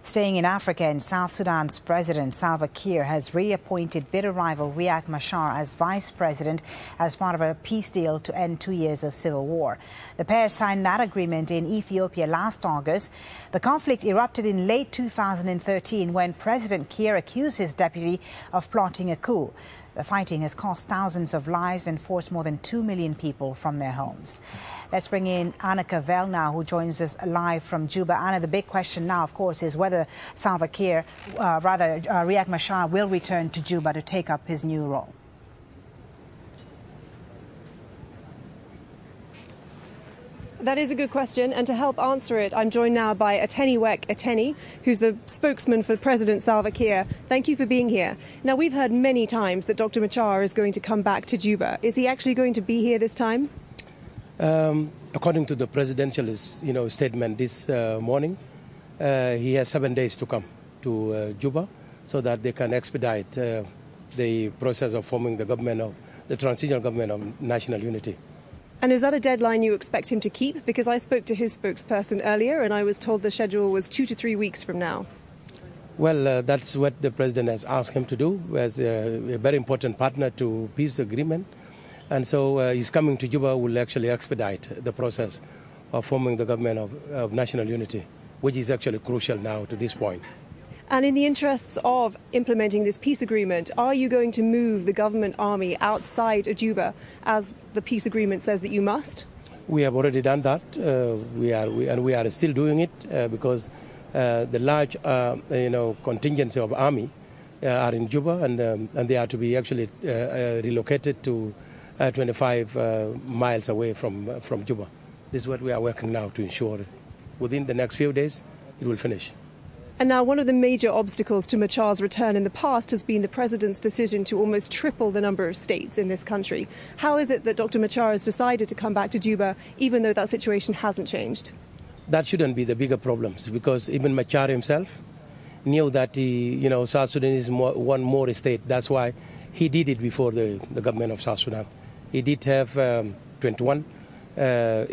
Staying in Africa, and South Sudan's President Salva Kiir has reappointed bitter rival Riek Machar as vice president as part of a peace deal to end 2 years of civil war. The pair signed that agreement in Ethiopia last August. The conflict erupted in late 2013 when President Kiir accused his deputy of plotting a coup. The fighting has cost thousands of lives and forced more than 2 million people from their homes. Let's bring in Anna Cavell now, who joins us live from Juba. Anna, the big question now, of course, is whether Salva Kiir, Riek Machar, will return to Juba to take up his new role. That is a good question, and to help answer it, I'm joined now by Ateni, who's the spokesman for President Salva Kiir. Thank you for being here. Now, we've heard many times that Dr. Machar is going to come back to Juba. Is he actually going to be here this time? According to the presidential statement this morning, he has 7 days to come to Juba so that they can expedite the process of forming the transitional government of national unity. And is that a deadline you expect him to keep? Because I spoke to his spokesperson earlier and I was told the schedule was 2 to 3 weeks from now. Well, that's what the president has asked him to do as a very important partner to peace agreement. And so his coming to Juba will actually expedite the process of forming the government of national unity, which is actually crucial now to this point. And in the interests of implementing this peace agreement, are you going to move the government army outside of Juba, as the peace agreement says that you must? We have already done that. We are still doing it because the large contingency of army are in Juba, and they are to be actually relocated to 25 miles away from Juba. This is what we are working now to ensure within the next few days it will finish. And now one of the major obstacles to Machar's return in the past has been the president's decision to almost triple the number of states in this country. How is it that Dr. Machar has decided to come back to Juba, even though that situation hasn't changed? That shouldn't be the bigger problems, because even Machar himself knew that South Sudan is one more state. That's why he did it before the government of South Sudan. He did have 21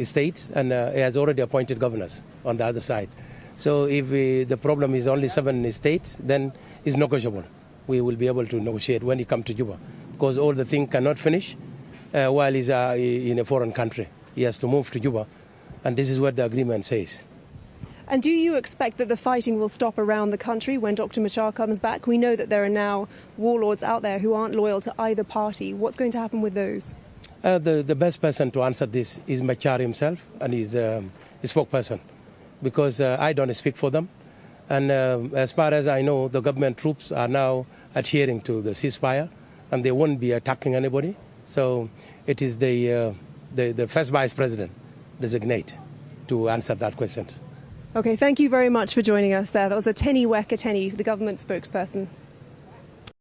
states, and he has already appointed governors on the other side. So if the problem is only 7 states, then it's negotiable. We will be able to negotiate when he comes to Juba, because all the things cannot finish while he's in a foreign country. He has to move to Juba, and this is what the agreement says. And do you expect that the fighting will stop around the country when Dr. Machar comes back? We know that there are now warlords out there who aren't loyal to either party. What's going to happen with those? The best person to answer this is Machar himself and his spokesperson, because I don't speak for them. And as far as I know, the government troops are now adhering to the ceasefire, and they won't be attacking anybody. So it is the first vice president designate to answer that question. Okay, thank you very much for joining us there. That was Ateni, the government spokesperson.